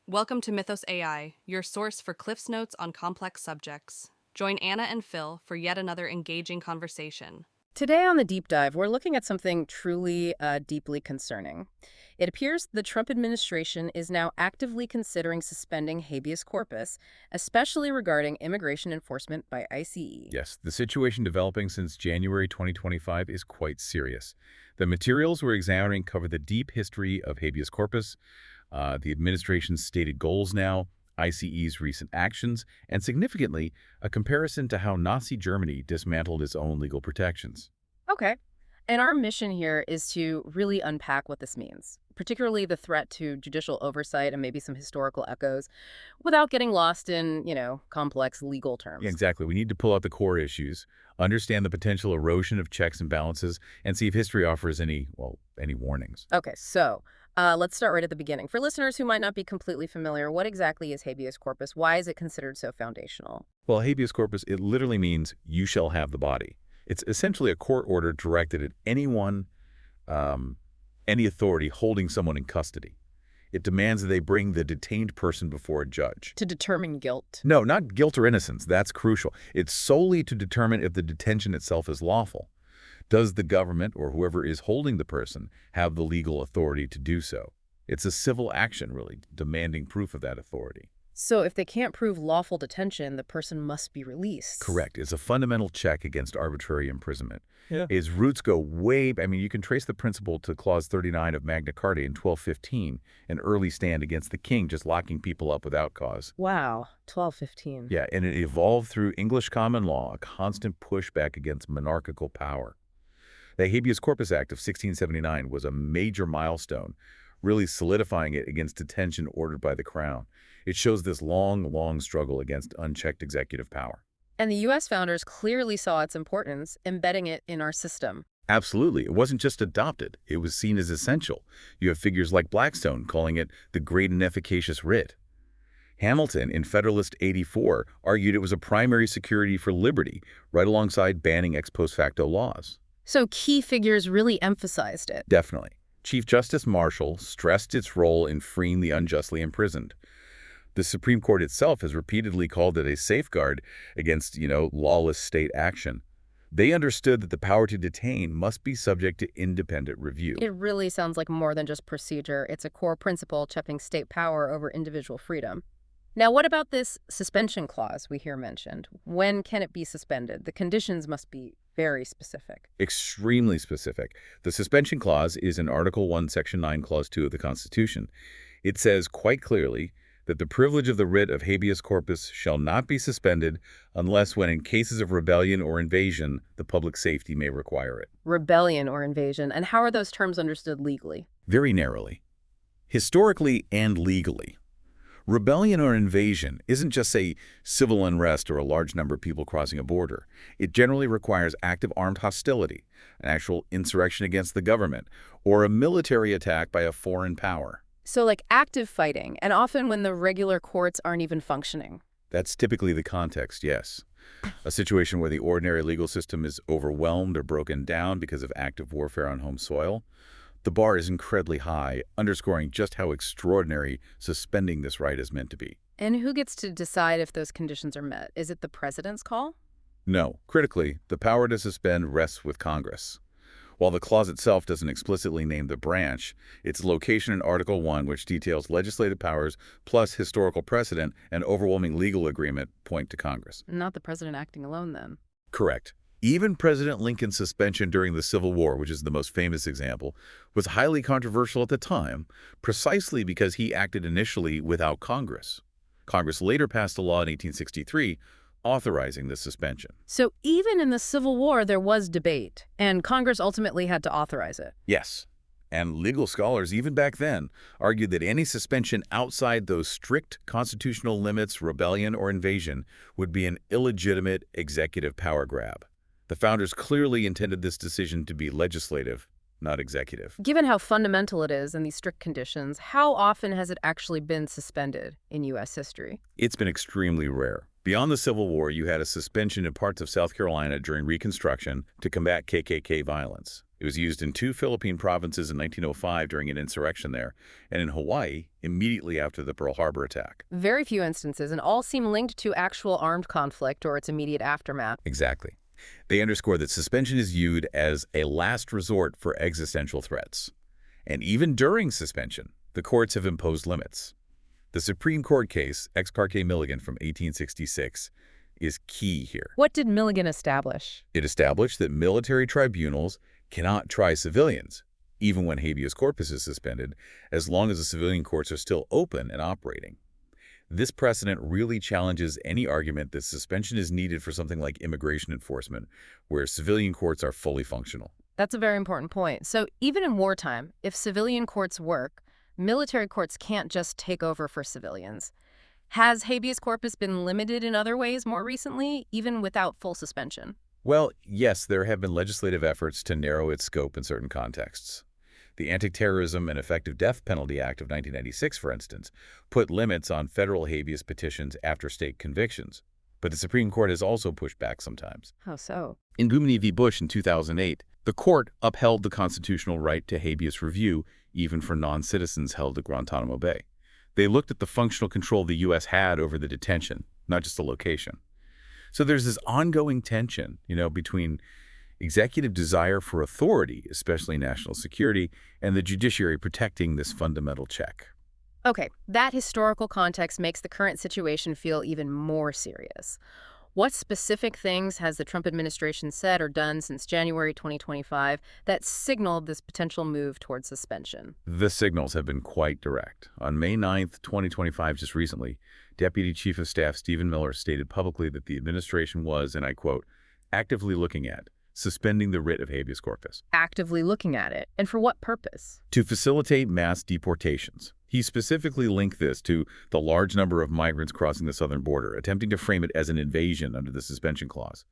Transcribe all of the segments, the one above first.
Welcome to Mythos AI, your source for Cliff's Notes on complex subjects. Join Anna and Phil for yet another engaging conversation. Today on the deep dive, we're looking at something truly deeply concerning. It appears the Trump administration is now actively considering suspending habeas corpus, especially regarding immigration enforcement by ICE. Yes, the situation developing since January 2025 is quite serious. The materials we're examining cover the deep history of habeas corpus, the administration's stated goals now, ICE's recent actions, and significantly, a comparison to how Nazi Germany dismantled its own legal protections. Okay. And our mission here is to really unpack what this means, particularly the threat to judicial oversight and maybe some historical echoes, without getting lost in, complex legal Yeah, terms. exactly. We need to pull out the core issues, understand the potential erosion of checks and balances, and see if history offers any warnings. Okay, so let's start right at the beginning. For listeners who might not be completely familiar, what exactly is habeas corpus? Why is it considered so foundational? Well, habeas corpus, it literally means you shall have the body. It's essentially a court order directed at anyone, any authority holding someone in custody. It demands that they bring the detained person before a judge. To determine guilt. No, not guilt or innocence. That's crucial. It's solely to determine if the detention itself is lawful. Does the government or whoever is holding the person have the legal authority to do so? It's a civil action, really, demanding proof of that authority. So if they can't prove lawful detention, the person must be released. Correct. It's a fundamental check against arbitrary imprisonment. Yeah. Its roots go you can trace the principle to Clause 39 of Magna Carta in 1215, an early stand against the king just locking people up without cause. Wow, 1215. Yeah, and it evolved through English common law, a constant pushback against monarchical power. The Habeas Corpus Act of 1679 was a major milestone, really solidifying it against detention ordered by the Crown. It shows this long struggle against unchecked executive power. And the U.S. founders clearly saw its importance, embedding it in our system. Absolutely. It wasn't just adopted. It was seen as essential. You have figures like Blackstone calling it the great and efficacious writ. Hamilton, in Federalist 84, argued it was a primary security for liberty, right alongside banning ex post facto laws. So key figures really emphasized it. Definitely. Chief Justice Marshall stressed its role in freeing the unjustly imprisoned. The Supreme Court itself has repeatedly called it a safeguard against, lawless state action. They understood that the power to detain must be subject to independent review. It really sounds like more than just procedure. It's a core principle checking state power over individual freedom. Now, what about this suspension clause we hear mentioned? When can it be suspended? The conditions must be very specific. Extremely specific. The suspension clause is in Article 1, Section 9, Clause 2 of the Constitution. It says quite clearly that the privilege of the writ of habeas corpus shall not be suspended unless when in cases of rebellion or invasion, the public safety may require it. Rebellion or invasion. And how are those terms understood legally? Very narrowly. Historically and legally. Rebellion or invasion isn't just, say, civil unrest or a large number of people crossing a border. It generally requires active armed hostility, an actual insurrection against the government, or a military attack by a foreign power. So like active fighting, and often when the regular courts aren't even functioning. That's typically the context, yes. A situation where the ordinary legal system is overwhelmed or broken down because of active warfare on home soil. The bar is incredibly high, underscoring just how extraordinary suspending this right is meant to be. And who gets to decide if those conditions are met? Is it the president's call? No. Critically, the power to suspend rests with Congress. While the clause itself doesn't explicitly name the branch, its location in Article 1, which details legislative powers plus historical precedent and overwhelming legal agreement, point to Congress. Not the president acting alone, then. Correct. Even President Lincoln's suspension during the Civil War, which is the most famous example, was highly controversial at the time, precisely because he acted initially without Congress. Congress later passed a law in 1863 authorizing the suspension. So even in the Civil War, there was debate, and Congress ultimately had to authorize it. Yes. And legal scholars, even back then, argued that any suspension outside those strict constitutional limits, rebellion or invasion, would be an illegitimate executive power grab. The founders clearly intended this decision to be legislative, not executive. Given how fundamental it is in these strict conditions, how often has it actually been suspended in U.S. history? It's been extremely rare. Beyond the Civil War, you had a suspension in parts of South Carolina during Reconstruction to combat KKK violence. It was used in 2 Philippine provinces in 1905 during an insurrection there, and in Hawaii immediately after the Pearl Harbor attack. Very few instances, and all seem linked to actual armed conflict or its immediate aftermath. Exactly. They underscore that suspension is viewed as a last resort for existential threats. And even during suspension, the courts have imposed limits. The Supreme Court case, Ex parte Milligan from 1866, is key here. What did Milligan establish? It established that military tribunals cannot try civilians, even when habeas corpus is suspended, as long as the civilian courts are still open and operating. This precedent really challenges any argument that suspension is needed for something like immigration enforcement, where civilian courts are fully functional. That's a very important point. So even in wartime, if civilian courts work, military courts can't just take over for civilians. Has habeas corpus been limited in other ways more recently, even without full suspension? Well, yes, there have been legislative efforts to narrow its scope in certain contexts. The Anti-Terrorism and Effective Death Penalty Act of 1996, for instance, put limits on federal habeas petitions after state convictions. But the Supreme Court has also pushed back sometimes. How so? In Gumini v. Bush in 2008, the court upheld the constitutional right to habeas review even for non-citizens held at Guantanamo Bay. They looked at the functional control the U.S. had over the detention, not just the location. So there's this ongoing tension, between executive desire for authority, especially national security, and the judiciary protecting this fundamental check. Okay, that historical context makes the current situation feel even more serious. What specific things has the Trump administration said or done since January 2025 that signaled this potential move towards suspension? The signals have been quite direct. On May 9th, 2025, just recently, Deputy Chief of Staff Stephen Miller stated publicly that the administration was, and I quote, actively looking at suspending the writ of habeas corpus. Actively looking at it. And for what purpose? To facilitate mass deportations. He specifically linked this to the large number of migrants crossing the southern border, attempting to frame it as an invasion under the suspension clause.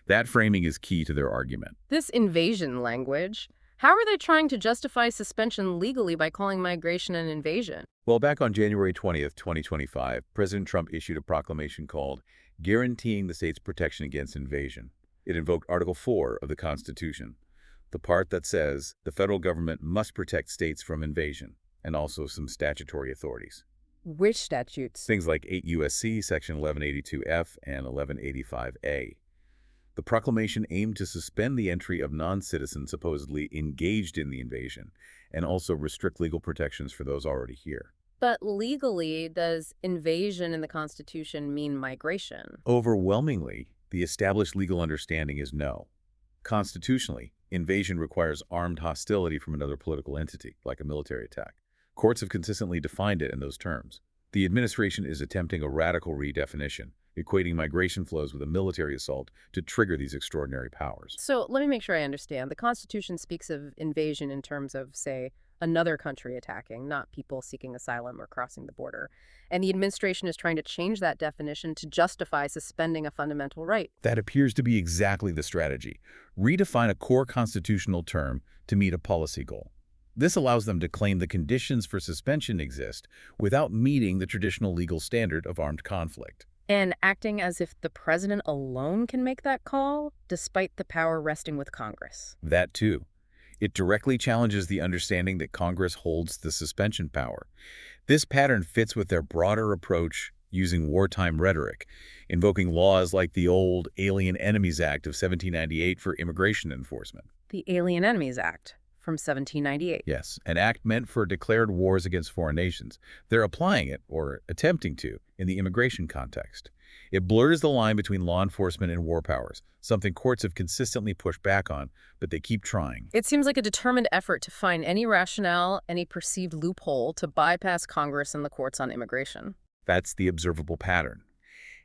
That framing is key to their argument. This invasion language, how are they trying to justify suspension legally by calling migration an invasion? Well, back on January 20th, 2025, President Trump issued a proclamation called Guaranteeing the State's Protection Against Invasion. It invoked Article 4 of the Constitution, the part that says the federal government must protect states from invasion, and also some statutory authorities. Which statutes? Things like 8 U.S.C. Section 1182F and 1185A. The proclamation aimed to suspend the entry of non-citizens supposedly engaged in the invasion, and also restrict legal protections for those already here. But legally, does invasion in the Constitution mean migration? Overwhelmingly, the established legal understanding is no. Constitutionally, invasion requires armed hostility from another political entity, like a military attack. Courts have consistently defined it in those terms. The administration is attempting a radical redefinition, equating migration flows with a military assault to trigger these extraordinary powers. So let me make sure I understand. The Constitution speaks of invasion in terms of, say, another country attacking, not people seeking asylum or crossing the border. And the administration is trying to change that definition to justify suspending a fundamental right. That appears to be exactly the strategy. Redefine a core constitutional term to meet a policy goal. This allows them to claim the conditions for suspension exist without meeting the traditional legal standard of armed conflict. And acting as if the president alone can make that call, despite the power resting with Congress. That too. It directly challenges the understanding that Congress holds the suspension power. This pattern fits with their broader approach using wartime rhetoric, invoking laws like the old Alien Enemies Act of 1798 for immigration enforcement. The Alien Enemies Act from 1798. Yes, an act meant for declared wars against foreign nations. They're applying it, or attempting to, in the immigration context. It blurs the line between law enforcement and war powers, something courts have consistently pushed back on, but they keep trying. It seems like a determined effort to find any rationale, any perceived loophole to bypass Congress and the courts on immigration. That's the observable pattern.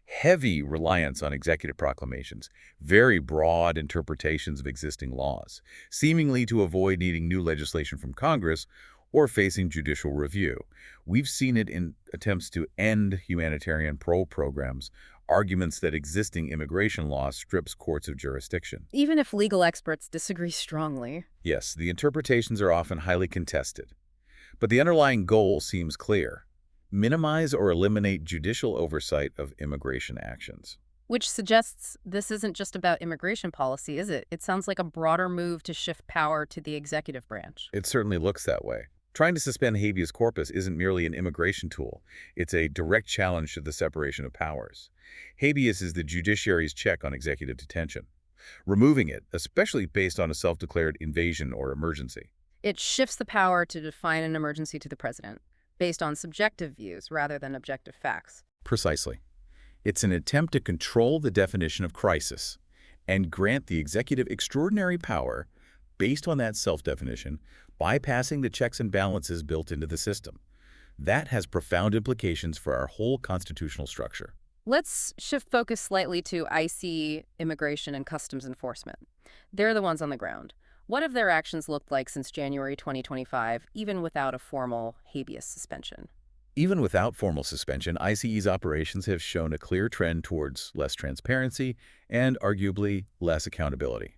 Heavy reliance on executive proclamations, very broad interpretations of existing laws, seemingly to avoid needing new legislation from Congress or facing judicial review. We've seen it in attempts to end humanitarian parole programs, arguments that existing immigration law strips courts of jurisdiction. Even if legal experts disagree strongly. Yes, the interpretations are often highly contested. But the underlying goal seems clear. minimize or eliminate judicial oversight of immigration actions. Which suggests this isn't just about immigration policy, is it? It sounds like a broader move to shift power to the executive branch. It certainly looks that way. Trying to suspend habeas corpus isn't merely an immigration tool. It's a direct challenge to the separation of powers. Habeas is the judiciary's check on executive detention. Removing it, especially based on a self-declared invasion or emergency. It shifts the power to define an emergency to the president, based on subjective views rather than objective facts. Precisely. It's an attempt to control the definition of crisis and grant the executive extraordinary power based on that self-definition, bypassing the checks and balances built into the system. That has profound implications for our whole constitutional structure. Let's shift focus slightly to IC, Immigration and Customs Enforcement. They're the ones on the ground. What have their actions looked like since January 2025, even without a formal habeas suspension? Even without formal suspension, ICE's operations have shown a clear trend towards less transparency and arguably less accountability.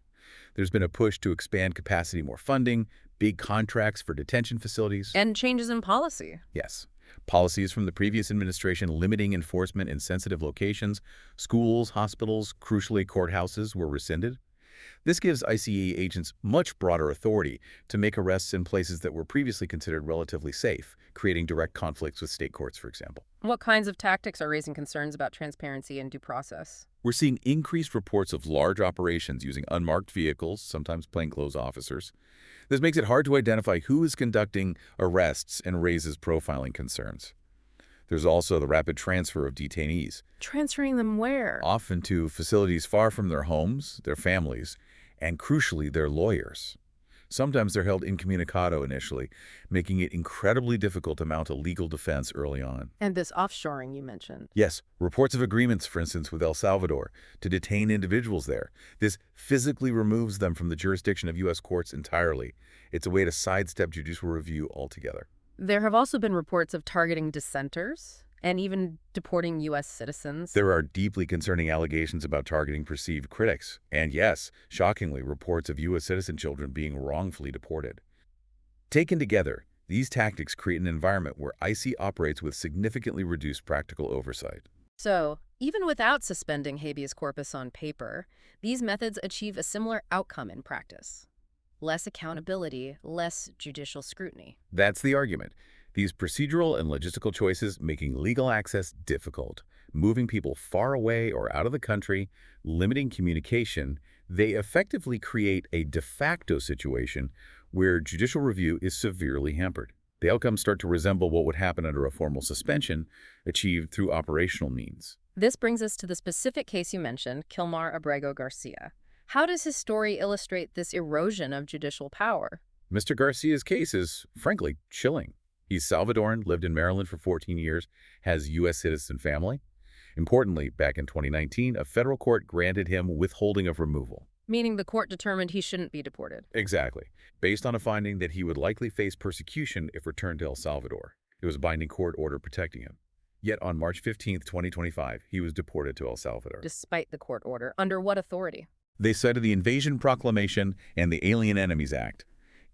There's been a push to expand capacity, more funding, big contracts for detention facilities. And changes in policy. Yes. Policies from the previous administration limiting enforcement in sensitive locations, schools, hospitals, crucially courthouses were rescinded. This gives ICE agents much broader authority to make arrests in places that were previously considered relatively safe, creating direct conflicts with state courts, for example. What kinds of tactics are raising concerns about transparency and due process? We're seeing increased reports of large operations using unmarked vehicles, sometimes plainclothes officers. This makes it hard to identify who is conducting arrests and raises profiling concerns. There's also the rapid transfer of detainees. Transferring them where? Often to facilities far from their homes, their families, and crucially, their lawyers. Sometimes they're held incommunicado initially, making it incredibly difficult to mount a legal defense early on. And this offshoring you mentioned. Yes, reports of agreements, for instance, with El Salvador to detain individuals there. This physically removes them from the jurisdiction of U.S. courts entirely. It's a way to sidestep judicial review altogether. There have also been reports of targeting dissenters and even deporting U.S. citizens. There are deeply concerning allegations about targeting perceived critics. And yes, shockingly, reports of U.S. citizen children being wrongfully deported. Taken together, these tactics create an environment where ICE operates with significantly reduced practical oversight. So, even without suspending habeas corpus on paper, these methods achieve a similar outcome in practice. Less accountability, less judicial scrutiny. That's the argument. These procedural and logistical choices making legal access difficult, moving people far away or out of the country, limiting communication, they effectively create a de facto situation where judicial review is severely hampered. The outcomes start to resemble what would happen under a formal suspension, achieved through operational means. This brings us to the specific case you mentioned, Kilmar Abrego Garcia. How does his story illustrate this erosion of judicial power? Mr. Garcia's case is, frankly, chilling. He's Salvadoran, lived in Maryland for 14 years, has U.S. citizen family. Importantly, back in 2019, a federal court granted him withholding of removal. Meaning the court determined he shouldn't be deported. Exactly. Based on a finding that he would likely face persecution if returned to El Salvador. It was a binding court order protecting him. Yet on March 15, 2025, he was deported to El Salvador. Despite the court order, under what authority? They cited the Invasion Proclamation and the Alien Enemies Act.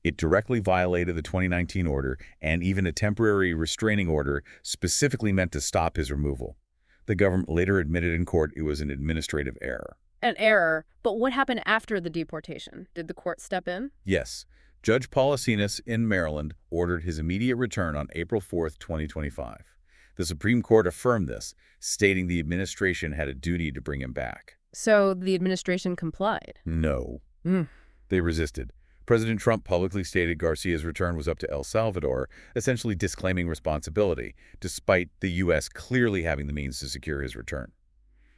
It directly violated the 2019 order and even a temporary restraining order specifically meant to stop his removal. The government later admitted in court it was an administrative error. An error? But what happened after the deportation? Did the court step in? Yes. Judge Paulicinas in Maryland ordered his immediate return on April 4, 2025. The Supreme Court affirmed this, stating the administration had a duty to bring him back. So the administration complied? No. They resisted. President Trump publicly stated Garcia's return was up to El Salvador, essentially disclaiming responsibility, despite the U.S. clearly having the means to secure his return.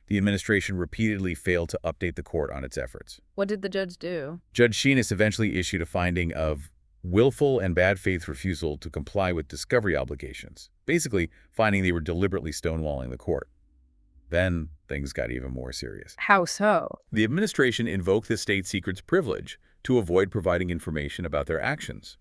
The administration repeatedly failed to update the court on its efforts. What did the judge do? Judge Sheenis eventually issued a finding of willful and bad faith refusal to comply with discovery obligations, basically finding they were deliberately stonewalling the court. Then things got even more serious. How so? The administration invoked the state secret's privilege to avoid providing information about their actions.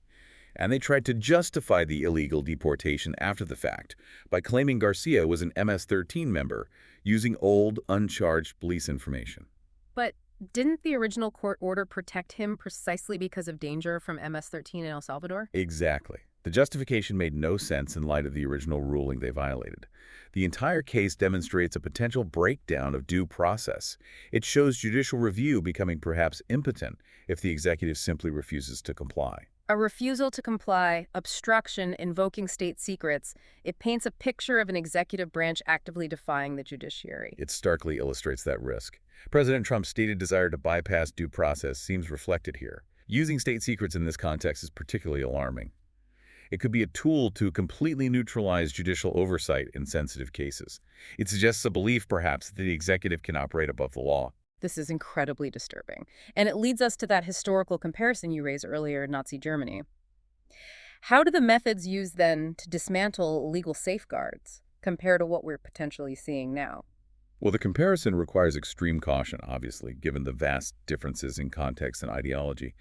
And they tried to justify the illegal deportation after the fact by claiming Garcia was an MS-13 member using old, uncharged police information. But didn't the original court order protect him precisely because of danger from MS-13 in El Salvador? Exactly. The justification made no sense in light of the original ruling they violated. The entire case demonstrates a potential breakdown of due process. It shows judicial review becoming perhaps impotent if the executive simply refuses to comply. A refusal to comply, obstruction, invoking state secrets, it paints a picture of an executive branch actively defying the judiciary. It starkly illustrates that risk. President Trump's stated desire to bypass due process seems reflected here. Using state secrets in this context is particularly alarming. It could be a tool to completely neutralize judicial oversight in sensitive cases. It suggests a belief, perhaps, that the executive can operate above the law. This is incredibly disturbing. And it leads us to that historical comparison you raised earlier in Nazi Germany. How do the methods used then to dismantle legal safeguards compare to what we're potentially seeing now? Well, the comparison requires extreme caution, obviously, given the vast differences in context and ideology.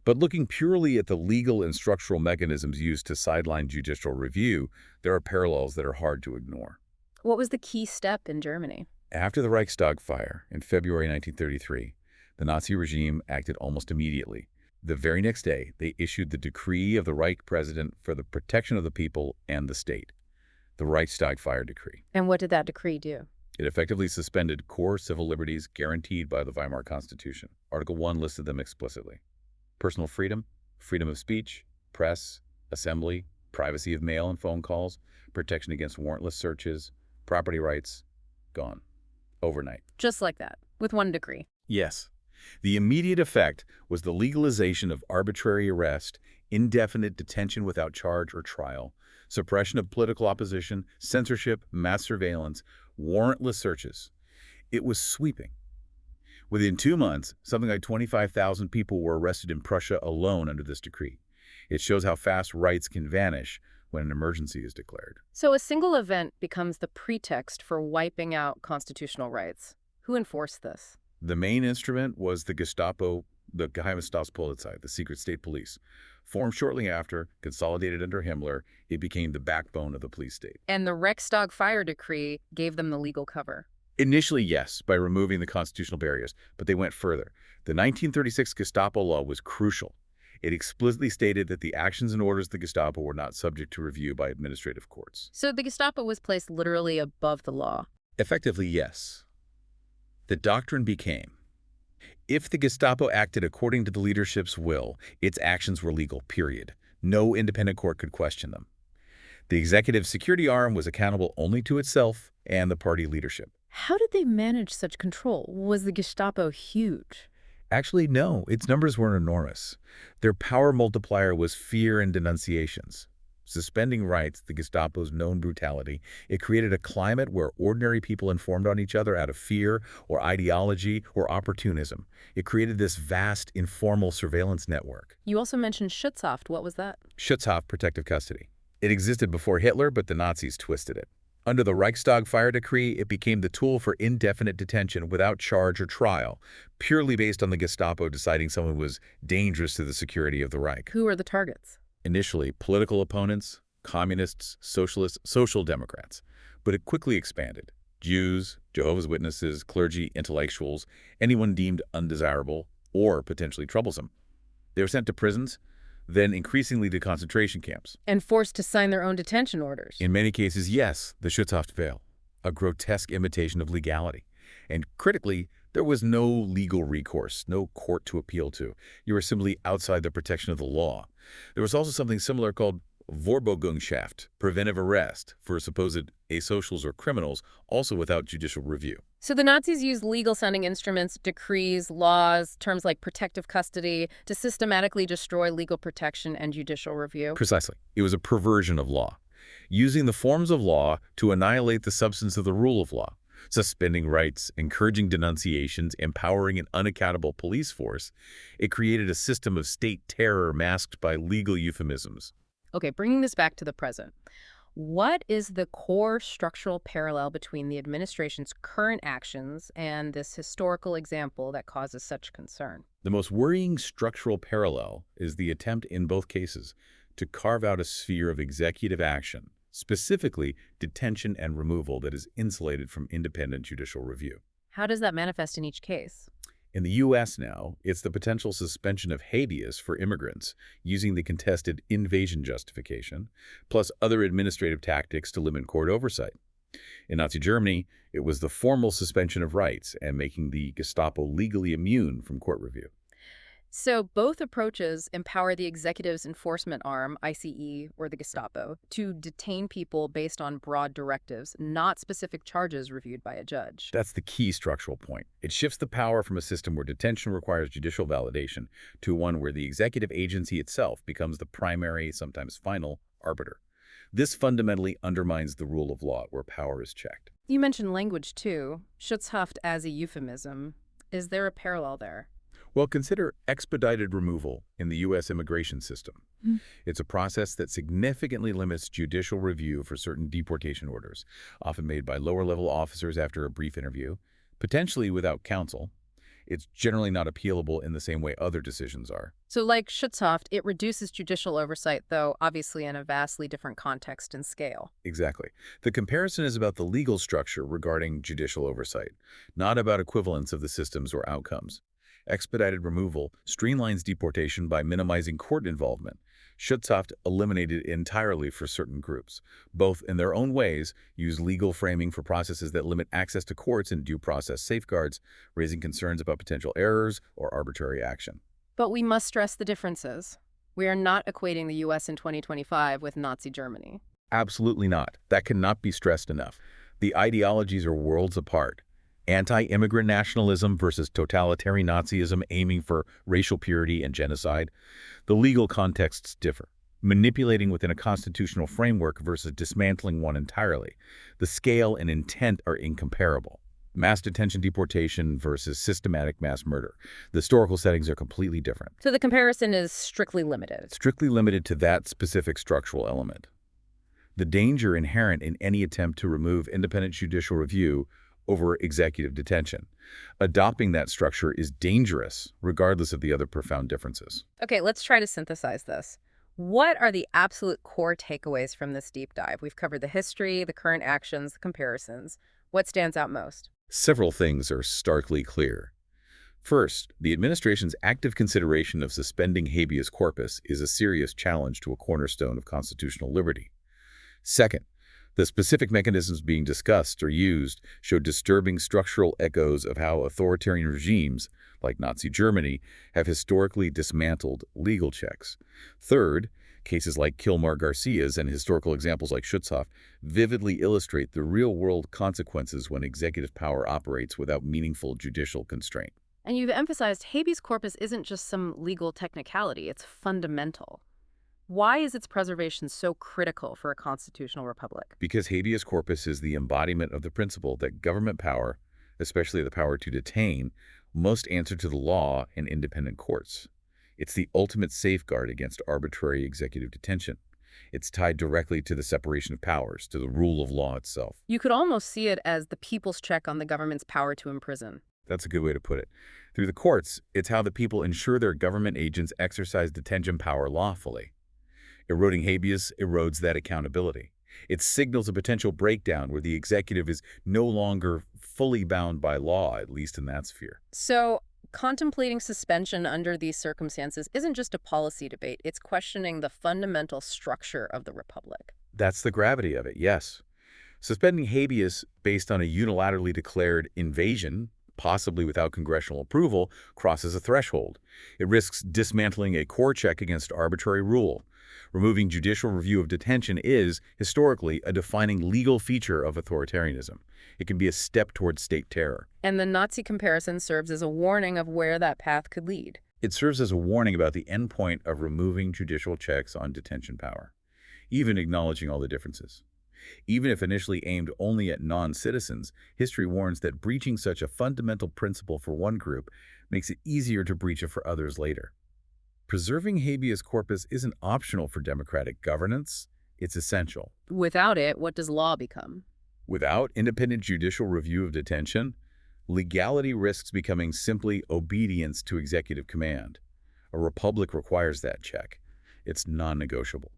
But looking purely at the legal and structural mechanisms used to sideline judicial review, there are parallels that are hard to ignore. What was the key step in Germany? After the Reichstag fire in February 1933, the Nazi regime acted almost immediately. The very next day, they issued the decree of the Reich president for the protection of the people and the state, the Reichstag fire decree. And what did that decree do? It effectively suspended core civil liberties guaranteed by the Weimar Constitution. Article 1 listed them explicitly. Personal freedom, freedom of speech, press, assembly, privacy of mail and phone calls, protection against warrantless searches, property rights, gone. Overnight. Just like that, with one decree. Yes. The immediate effect was the legalization of arbitrary arrest, indefinite detention without charge or trial, suppression of political opposition, censorship, mass surveillance, warrantless searches. It was sweeping. Within 2 months, something like 25,000 people were arrested in Prussia alone under this decree. It shows how fast rights can vanish when an emergency is declared. So a single event becomes the pretext for wiping out constitutional rights. Who enforced this? The main instrument was the Gestapo, the Geheime Staatspolizei, the secret state police. Formed shortly after, consolidated under Himmler, it became the backbone of the police state. And the Reichstag fire decree gave them the legal cover. Initially, yes, by removing the constitutional barriers, but they went further. The 1936 Gestapo law was crucial. It explicitly stated that the actions and orders of the Gestapo were not subject to review by administrative courts. So the Gestapo was placed literally above the law. Effectively, yes. The doctrine became, if the Gestapo acted according to the leadership's will, its actions were legal, period. No independent court could question them. The executive security arm was accountable only to itself and the party leadership. How did they manage such control? Was the Gestapo huge? Actually, no, its numbers weren't enormous. Their power multiplier was fear and denunciations. Suspending rights, the Gestapo's known brutality, it created a climate where ordinary people informed on each other out of fear or ideology or opportunism. It created this vast, informal surveillance network. You also mentioned Schutzhaft. What was that? Schutzhaft, protective custody. It existed before Hitler, but the Nazis twisted it. Under the Reichstag fire decree, it became the tool for indefinite detention without charge or trial, purely based on the Gestapo deciding someone was dangerous to the security of the Reich. Who were the targets? Initially, political opponents, communists, socialists, social democrats. But it quickly expanded. Jews, Jehovah's Witnesses, clergy, intellectuals, anyone deemed undesirable or potentially troublesome. They were sent to prisons, then increasingly to concentration camps. And forced to sign their own detention orders. In many cases, yes, the Schutzhaft veil, a grotesque imitation of legality. And critically, there was no legal recourse, no court to appeal to. You were simply outside the protection of the law. There was also something similar called Vorbeugschaft, preventive arrest, for supposed asocials or criminals, also without judicial review. So the Nazis used legal-sounding instruments, decrees, laws, terms like protective custody, to systematically destroy legal protection and judicial review. Precisely. It was a perversion of law, using the forms of law to annihilate the substance of the rule of law. Suspending rights, encouraging denunciations, empowering an unaccountable police force, it created a system of state terror masked by legal euphemisms. Okay, bringing this back to the present. What is the core structural parallel between the administration's current actions and this historical example that causes such concern? The most worrying structural parallel is the attempt in both cases to carve out a sphere of executive action, specifically detention and removal, that is insulated from independent judicial review. How does that manifest in each case? In the U.S. now, it's the potential suspension of habeas for immigrants using the contested invasion justification, plus other administrative tactics to limit court oversight. In Nazi Germany, it was the formal suspension of rights and making the Gestapo legally immune from court review. So both approaches empower the executive's enforcement arm, ICE, or the Gestapo, to detain people based on broad directives, not specific charges reviewed by a judge. That's the key structural point. It shifts the power from a system where detention requires judicial validation to one where the executive agency itself becomes the primary, sometimes final, arbiter. This fundamentally undermines the rule of law where power is checked. You mentioned language, too. Schutzhaft as a euphemism. Is there a parallel there? Well, consider expedited removal in the U.S. immigration system. It's a process that significantly limits judicial review for certain deportation orders, often made by lower-level officers after a brief interview, potentially without counsel. It's generally not appealable in the same way other decisions are. So like Schutzhaft, it reduces judicial oversight, though obviously in a vastly different context and scale. Exactly. The comparison is about the legal structure regarding judicial oversight, not about equivalence of the systems or outcomes. Expedited removal streamlines deportation by minimizing court involvement. Schutzhaft eliminated it entirely for certain groups. Both, in their own ways, use legal framing for processes that limit access to courts and due process safeguards, raising concerns about potential errors or arbitrary action. But we must stress the differences. We are not equating the U.S. in 2025 with Nazi Germany. Absolutely not. That cannot be stressed enough. The ideologies are worlds apart. Anti-immigrant nationalism versus totalitarian Nazism aiming for racial purity and genocide. The legal contexts differ. Manipulating within a constitutional framework versus dismantling one entirely. The scale and intent are incomparable. Mass detention deportation versus systematic mass murder. The historical settings are completely different. So the comparison is strictly limited. Strictly limited to that specific structural element. The danger inherent in any attempt to remove independent judicial review over executive detention. Adopting that structure is dangerous, regardless of the other profound differences. Okay, let's try to synthesize this. What are the absolute core takeaways from this deep dive? We've covered the history, the current actions, the comparisons. What stands out most? Several things are starkly clear. First, the administration's active consideration of suspending habeas corpus is a serious challenge to a cornerstone of constitutional liberty. Second, the specific mechanisms being discussed or used show disturbing structural echoes of how authoritarian regimes, like Nazi Germany, have historically dismantled legal checks. Third, cases like Kilmar Garcia's and historical examples like Schutzhaft vividly illustrate the real-world consequences when executive power operates without meaningful judicial constraint. And you've emphasized habeas corpus isn't just some legal technicality, it's fundamental. Why is its preservation so critical for a constitutional republic? Because habeas corpus is the embodiment of the principle that government power, especially the power to detain, must answer to the law and independent courts. It's the ultimate safeguard against arbitrary executive detention. It's tied directly to the separation of powers, to the rule of law itself. You could almost see it as the people's check on the government's power to imprison. That's a good way to put it. Through the courts, it's how the people ensure their government agents exercise detention power lawfully. Eroding habeas erodes that accountability. It signals a potential breakdown where the executive is no longer fully bound by law, at least in that sphere. So, contemplating suspension under these circumstances isn't just a policy debate, it's questioning the fundamental structure of the republic. That's the gravity of it, yes. Suspending habeas based on a unilaterally declared invasion, possibly without congressional approval, crosses a threshold. It risks dismantling a core check against arbitrary rule. Removing judicial review of detention is, historically, a defining legal feature of authoritarianism. It can be a step towards state terror. And the Nazi comparison serves as a warning of where that path could lead. It serves as a warning about the endpoint of removing judicial checks on detention power, even acknowledging all the differences. Even if initially aimed only at non-citizens, history warns that breaching such a fundamental principle for one group makes it easier to breach it for others later. Preserving habeas corpus isn't optional for democratic governance, it's essential. Without it, what does law become? Without independent judicial review of detention, legality risks becoming simply obedience to executive command. A republic requires that check. It's non-negotiable.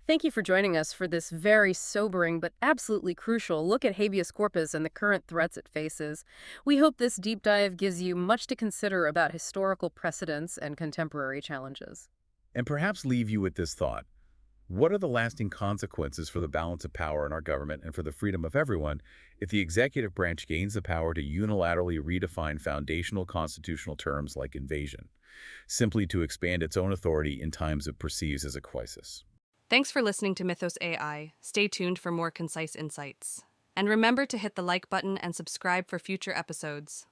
Thank you for joining us for this very sobering but absolutely crucial look at habeas corpus and the current threats it faces. We hope this deep dive gives you much to consider about historical precedents and contemporary challenges. And perhaps leave you with this thought. What are the lasting consequences for the balance of power in our government and for the freedom of everyone if the executive branch gains the power to unilaterally redefine foundational constitutional terms like invasion, simply to expand its own authority in times it perceives as a crisis? Thanks for listening to Mythos AI. Stay tuned for more concise insights. And remember to hit the like button and subscribe for future episodes.